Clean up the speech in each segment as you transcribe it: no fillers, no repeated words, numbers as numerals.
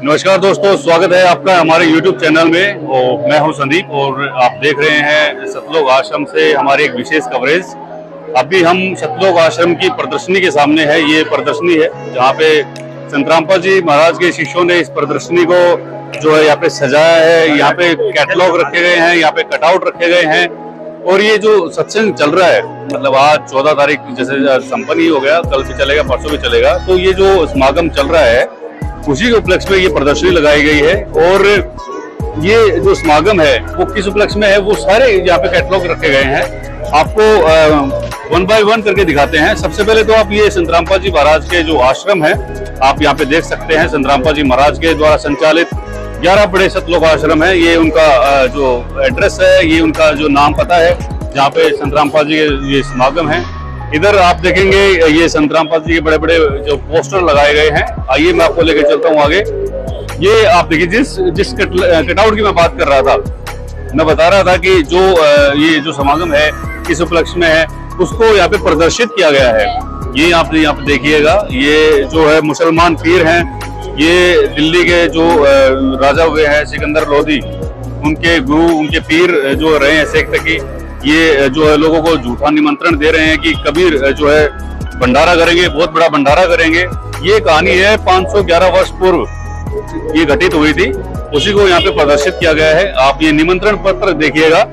नमस्कार दोस्तों, स्वागत है आपका हमारे YouTube चैनल में। और मैं हूं संदीप और आप देख रहे हैं सतलोक आश्रम से हमारी एक विशेष कवरेज। अभी हम सतलोक आश्रम की प्रदर्शनी के सामने है। ये प्रदर्शनी है जहां पे संत रामपाल जी महाराज के शिष्यों ने इस प्रदर्शनी को जो है यहाँ पे सजाया है। यहाँ पे कैटलॉग रखे गए हैं, यहाँ पे कटआउट रखे गए हैं। और ये जो सत्संग चल रहा है, मतलब आज 14 तारीख जैसे संपन्न ही हो गया, कल से चलेगा, परसों भी चलेगा, तो ये जो समागम चल रहा है उसी के उपलक्ष्य में ये प्रदर्शनी लगाई गई है। और ये जो समागम है वो किस उपलक्ष्य में है, वो सारे यहाँ पे कैटलॉग रखे गए हैं। आपको 1 बाय 1 करके दिखाते हैं। सबसे पहले तो आप ये संत रामपाल जी महाराज के जो आश्रम है आप यहाँ पे देख सकते हैं। संत रामपाल जी महाराज के द्वारा संचालित 11 बड़े सतलोक आश्रम है। ये उनका जो एड्रेस है, ये उनका जो नाम पता है जहाँ पे संत रामपाल जी के ये समागम है। इधर आप देखेंगे ये संत रामपाल जी के बड़े बड़े जो पोस्टर लगाए गए हैं। आइए मैं आपको लेकर चलता हूँ आगे। ये आप देखिए, जिस कटआउट की मैं बात कर रहा था, मैं बता रहा था कि जो ये जो समागम है किस उपलक्ष्य में है उसको यहाँ पे प्रदर्शित किया गया है। ये आप यहाँ पे देखिएगा, ये जो है मुसलमान पीर हैं। ये दिल्ली के जो राजा हुए हैं सिकंदर लोधी, उनके गुरु, उनके पीर जो रहे हैं शेख तकी, ये जो है लोगों को झूठा निमंत्रण दे रहे हैं कि कबीर जो है भंडारा करेंगे, बहुत बड़ा भंडारा करेंगे। ये कहानी है 511 वर्ष पूर्व ये घटित हुई थी, उसी को यहाँ पे प्रदर्शित किया गया है। आप ये निमंत्रण पत्र देखिएगा।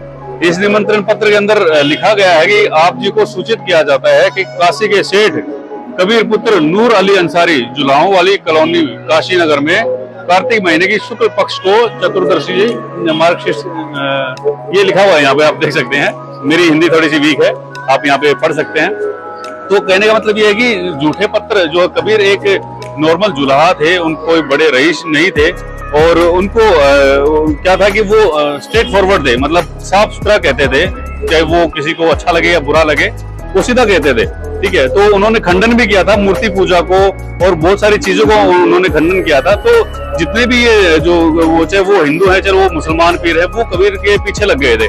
इस निमंत्रण पत्र के अंदर लिखा गया है कि आप जी को सूचित किया जाता है कि काशी के सेठ कबीर पुत्र नूर अली अंसारी जुलाहों वाली कॉलोनी काशी नगर में कार्तिक महीने की शुक्ल पक्ष को चतुर्दशी मार्गशीर्ष, ये लिखा हुआ है यहाँ पे, आप देख सकते हैं। मेरी हिंदी थोड़ी सी वीक है, आप यहाँ पे पढ़ सकते हैं। तो कहने का मतलब ये है कि झूठे पत्र जो कबीर एक नॉर्मल जुलाहा थे, उनको कोई बड़े रईस नहीं थे और उनको क्या था कि वो स्ट्रेट फॉरवर्ड थे, मतलब साफ सुथरा कहते थे, चाहे वो किसी को अच्छा लगे या बुरा लगे वो सीधा कहते थे। ठीक है, तो उन्होंने खंडन भी किया था मूर्ति पूजा को और बहुत सारी चीजों को उन्होंने खंडन किया था। तो जितने भी ये जो वो चाहे वो हिंदू है चाहे वो मुसलमान पीर है, वो कबीर के पीछे लग गए थे।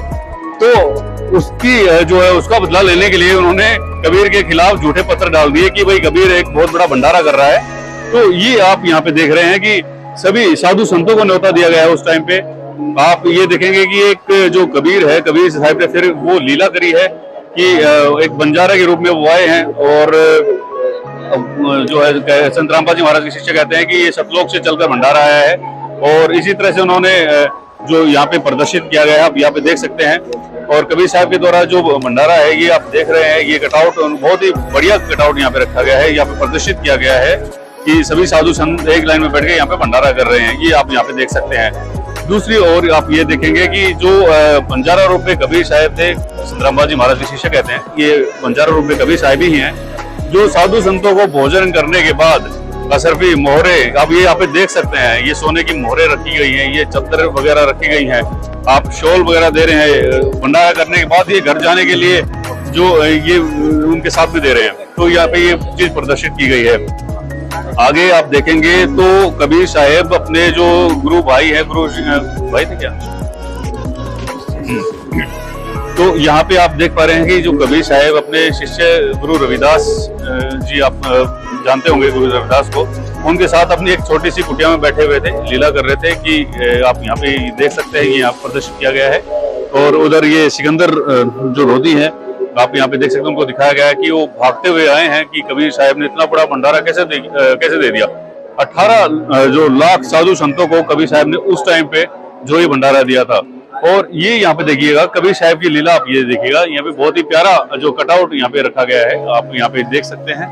तो उसकी जो है उसका बदला लेने के लिए उन्होंने कबीर के खिलाफ झूठे पत्र डाल दिए कि भाई कबीर एक बहुत बड़ा भंडारा कर रहा है। तो ये आप यहाँ पे देख रहे हैं कि सभी साधु संतों को न्योता दिया गया है उस टाइम पे। आप ये देखेंगे कि एक जो कबीर है, कबीर साहिब ने फिर वो लीला करी है कि एक बंजारा के रूप में वो आए हैं और जो है संत रामपाल जी महाराज के शिष्य कहते हैं कि ये सतलोक से चलकर भंडारा आया है। और इसी तरह से उन्होंने जो यहाँ पे प्रदर्शित किया गया है, आप यहाँ पे देख सकते हैं। और कबीर साहब के द्वारा जो भंडारा है ये आप देख रहे हैं, ये कटआउट बहुत ही बढ़िया कटआउट यहाँ पे रखा गया है। यहाँ पे प्रदर्शित किया गया है कि सभी साधु संत एक लाइन में बैठ के यहाँ पे भंडारा कर रहे हैं, ये आप यहाँ पे देख सकते हैं। दूसरी ओर आप ये देखेंगे कि जो बंजारा रूप में कबीर साहब थे, संत रामपाल जी महाराज के शिष्य कहते हैं, ये बंजारा रूप में कबीर साहब ही हैं, जो साधु संतों को भोजन करने के बाद असरफी मोहरे, आप ये यहाँ पे देख सकते हैं, ये सोने की मोहरे रखी गई हैं, ये चद्दर वगैरह रखी गई हैं, आप शॉल वगैरह दे रहे हैं। भंडारा करने के बाद ये घर जाने के लिए जो ये उनके साथ में दे रहे हैं। तो यहाँ पे ये चीज प्रदर्शित की गई है। आगे आप देखेंगे तो कबीर साहब अपने जो गुरु भाई है, गुरु भाई थे क्या, तो यहाँ पे आप देख पा रहे हैं कि जो कबीर साहब अपने शिष्य गुरु रविदास जी, आप जानते होंगे गुरु रविदास को, उनके साथ अपनी एक छोटी सी कुटिया में बैठे हुए थे, लीला कर रहे थे कि आप यहाँ पे देख सकते हैं, ये यहाँ प्रदर्शित किया गया है। और उधर ये सिकंदर जो लोधी है, आप यहाँ पे देख सकते हैं, उनको दिखाया गया है कि वो भागते हुए आए हैं कि कबीर साहब ने इतना बड़ा भंडारा कैसे दे दिया। 18 जो लाख साधु संतों को कबीर साहब ने उस टाइम पे जो ये भंडारा दिया था। और ये यहाँ पे देखिएगा कबीर साहब की लीला, आप ये देखिएगा, यहाँ पे बहुत ही प्यारा जो कटआउट यहाँ पे रखा गया है, आप यहाँ पे देख सकते हैं।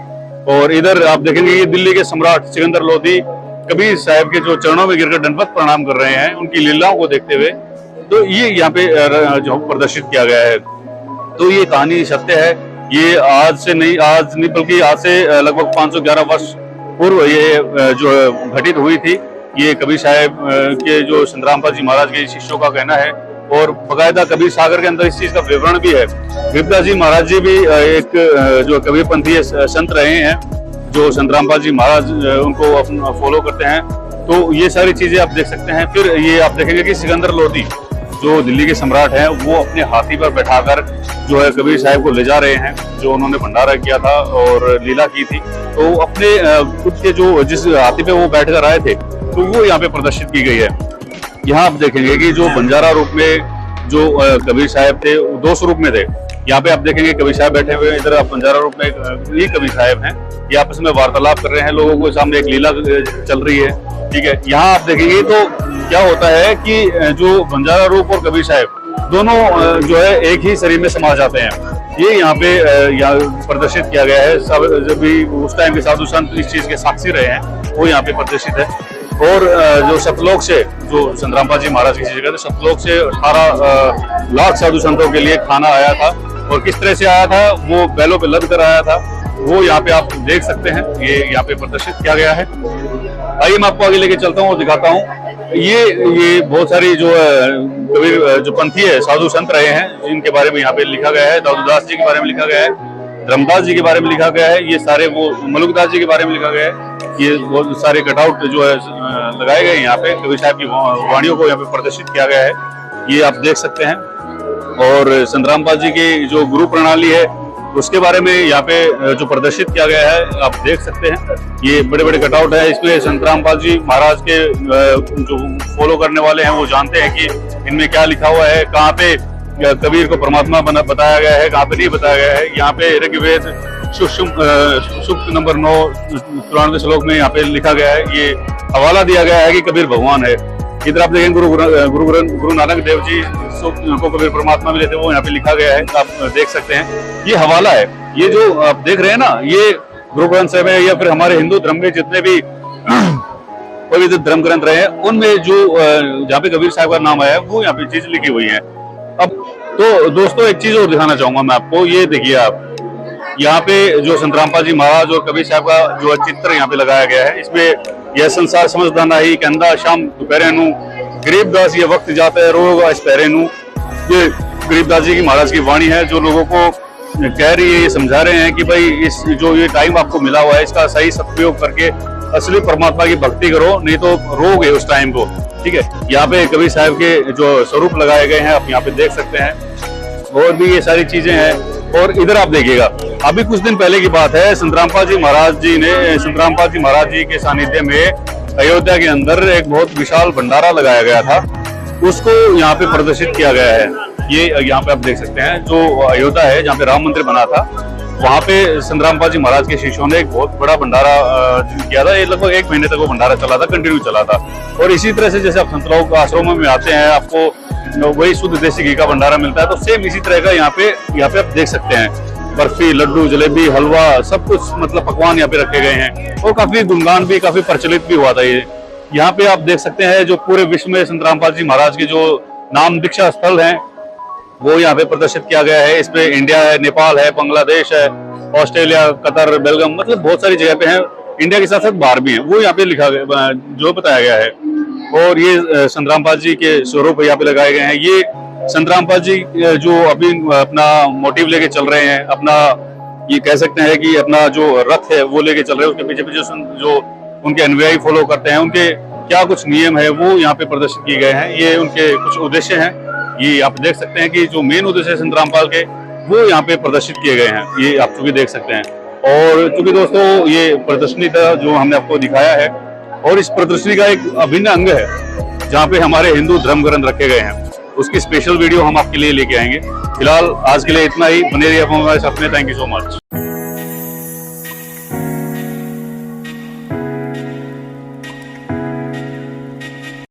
और इधर आप देखेंगे ये दिल्ली के सम्राट सिकंदर लोधी कबीर साहब के जो चरणों में गिरकर दंडवत प्रणाम कर रहे हैं, उनकी लीलाओं को देखते हुए। तो ये यहाँ पे जो प्रदर्शित किया गया है। तो ये कहानी सत्य है, ये आज नहीं बल्कि आज से लगभग 511 वर्ष पूर्व ये जो घटित हुई थी। ये कबीर साहब के जो संत रामपाल जी महाराज के शिष्यों का कहना है और बकायदा कबीर सागर के अंदर इस चीज का विवरण भी है। विपदा जी महाराज जी भी एक जो कबीरपंथी संत रहे हैं, जो संत रामपाल जी महाराज उनको अपना फॉलो करते हैं। तो ये सारी चीजें आप देख सकते हैं। फिर ये आप देखेंगे कि सिकंदर लोधी जो दिल्ली के सम्राट हैं, वो अपने हाथी पर बैठाकर जो है कबीर साहब को ले जा रहे हैं, जो उन्होंने भंडारा किया था और लीला की थी। तो अपने खुद के जो जिस हाथी पे वो बैठ कर आए थे, तो वो यहाँ पे प्रदर्शित की गई है। यहाँ आप देखेंगे कि जो बंजारा रूप में जो कबीर साहब थे, वो 2 स्वरूप में थे। यहाँ पे आप देखेंगे कबीर साहब बैठे हुए, इधर आप बंजारा रूप में ये कबीर साहब हैं, ये आपस में वार्तालाप कर रहे हैं, लोगों को सामने एक लीला चल रही है, ठीक है। यहाँ आप देखेंगे तो क्या होता है कि जो बंजारा रूप और कबीर साहब दोनों जो है एक ही शरीर में समा जाते हैं। ये यहाँ पे प्रदर्शित किया गया है। सब जब भी उस टाइम के साधु संत इस चीज के साक्षी रहे हैं, वो यहाँ पे प्रदर्शित है। और जो सतलोक से, जो संतरामपाल जी महाराज की जगह थे, सतलोक से 18 लाख साधु संतों के लिए खाना आया था। और किस तरह से आया था, वो बैलों पे लद कर आया था, वो यहाँ पे आप देख सकते हैं। ये यहाँ पे प्रदर्शित किया गया है। आइए मैं आपको आगे लेके चलता हूँ और दिखाता हूँ। ये बहुत सारी जो कबीर जो पंथी है, साधु संत रहे हैं, जिनके बारे में यहाँ पे लिखा गया है। दाऊदास जी के बारे में लिखा गया है, धर्मदास जी के बारे में लिखा गया है, ये सारे वो मलुकदास जी के बारे में लिखा गया है। ये बहुत सारे कटआउट जो है लगाए गए हैं यहाँ पे, कबीर साहब की वाणियों को यहाँ पे प्रदर्शित किया गया है, ये आप देख सकते हैं। और संतरामपाल जी की जो गुरु प्रणाली है, उसके बारे में यहाँ पे जो प्रदर्शित किया गया है, आप देख सकते हैं। ये बड़े बड़े कटआउट है। इसमें संतरामपाल जी महाराज के जो फॉलो करने वाले हैं, वो जानते हैं कि इनमें क्या लिखा हुआ है, कहाँ पे कबीर को परमात्मा बताया गया है, कहाँ पे नहीं बताया गया है। यहाँ पे ऋग्वेद सूक्त नंबर 9 93 श्लोक में यहाँ पे लिखा गया है, ये हवाला दिया गया है कि कबीर भगवान है। इधर आप देखेंगे गुरु नानक देव जी को कबीर परमात्मा मिले थे, वो यहाँ पे लिखा गया है, आप देख सकते हैं। ये हवाला है। ये जो आप देख रहे हैं ना, ये गुरु ग्रंथ साहिब है, या फिर हमारे हिंदू धर्म में जितने भी पवित्र धर्म ग्रंथ रहे हैं, उनमें जो जहाँ पे कबीर साहब का नाम आया है, वो यहाँ पे चीज लिखी हुई है। अब तो दोस्तों एक चीज और दिखाना चाहूंगा मैं आपको। ये देखिए आप, यहाँ पे जो संतरामपाल जी महाराज और कबीर साहब का जो चित्र यहाँ पे लगाया गया है, इसमें यह संसार समझदा नहीं, कहंदा शाम दोपहरे नू, गरीबदास ये वक्त जाता है रोग इस पहरे नू। ये गरीबदास जी की महाराज की वाणी है, जो लोगों को कह रही है, ये समझा रहे हैं कि भाई इस जो ये टाइम आपको मिला हुआ है, इसका सही सदुपयोग करके असली परमात्मा की भक्ति करो, नहीं तो रोग है उस टाइम को, ठीक है। यहाँ पे कबीर साहब के जो स्वरूप लगाए गए हैं, आप यहाँ पे देख सकते हैं। और भी ये सारी चीजें हैं। और इधर आप देखिएगा, अभी कुछ दिन पहले की बात है, संतरामपाल जी महाराज जी के सानिध्य में अयोध्या के अंदर एक बहुत विशाल भंडारा लगाया गया था, उसको यहाँ पे प्रदर्शित किया गया है। ये यहाँ पे आप देख सकते हैं, जो अयोध्या है जहाँ पे राम मंदिर बना था, वहाँ पे संतरामपाल जी महाराज के शिष्यों ने एक बहुत बड़ा भंडारा किया था। ये लगभग 1 महीने तक वो भंडारा चला था, कंटिन्यू चला था। और इसी तरह से जैसे आप संतलोक आश्रमों में आते हैं, आपको वही शुद्ध देसी घी का भंडारा मिलता है, तो सेम इसी तरह का यहाँ पे आप देख सकते हैं। बर्फी, लड्डू, जलेबी, हलवा, सब कुछ मतलब पकवान यहाँ पे रखे गए हैं। और काफी गुणगान भी, काफी प्रचलित भी हुआ था ये। यहाँ पे आप देख सकते हैं, जो पूरे विश्व में संतरामपाल जी महाराज के जो नाम दीक्षा स्थल हैं, वो यहाँ पे प्रदर्शित किया गया है। इसमें इंडिया है, नेपाल है, बांग्लादेश है, ऑस्ट्रेलिया, कतर, बेलगाम, मतलब बहुत सारी जगह पे हैं। इंडिया के साथ साथ बाहर भी है, वो यहाँ पे लिखा गया, जो बताया गया है। और ये संतरामपाल जी के स्वरूप यहाँ पे लगाए गए हैं। ये संतरामपाल जी जो अभी अपना मोटिव लेके चल रहे हैं, अपना ये कह सकते हैं कि अपना जो रथ है वो लेके चल रहे हैं, उसके पीछे पीछे जो उनके अनुयायी फॉलो करते हैं, उनके क्या कुछ नियम है वो यहाँ पे प्रदर्शित किए गए हैं। ये उनके कुछ उद्देश्य हैं, ये आप देख सकते हैं कि जो मेन उद्देश्य है संतरामपाल के, वो यहाँ पे प्रदर्शित किए गए हैं। ये आप चूंकि देख सकते हैं। और चूंकि दोस्तों ये प्रदर्शनी था जो हमने आपको दिखाया है, और इस प्रदर्शनी का एक अभिन्न अंग है जहाँ पे हमारे हिंदू धर्म ग्रंथ रखे गए हैं, उसकी स्पेशल वीडियो हम आपके लिए लेके आएंगे। फिलहाल आज के लिए इतना ही। बने रहिए हमारे साथ में। Thank you so much.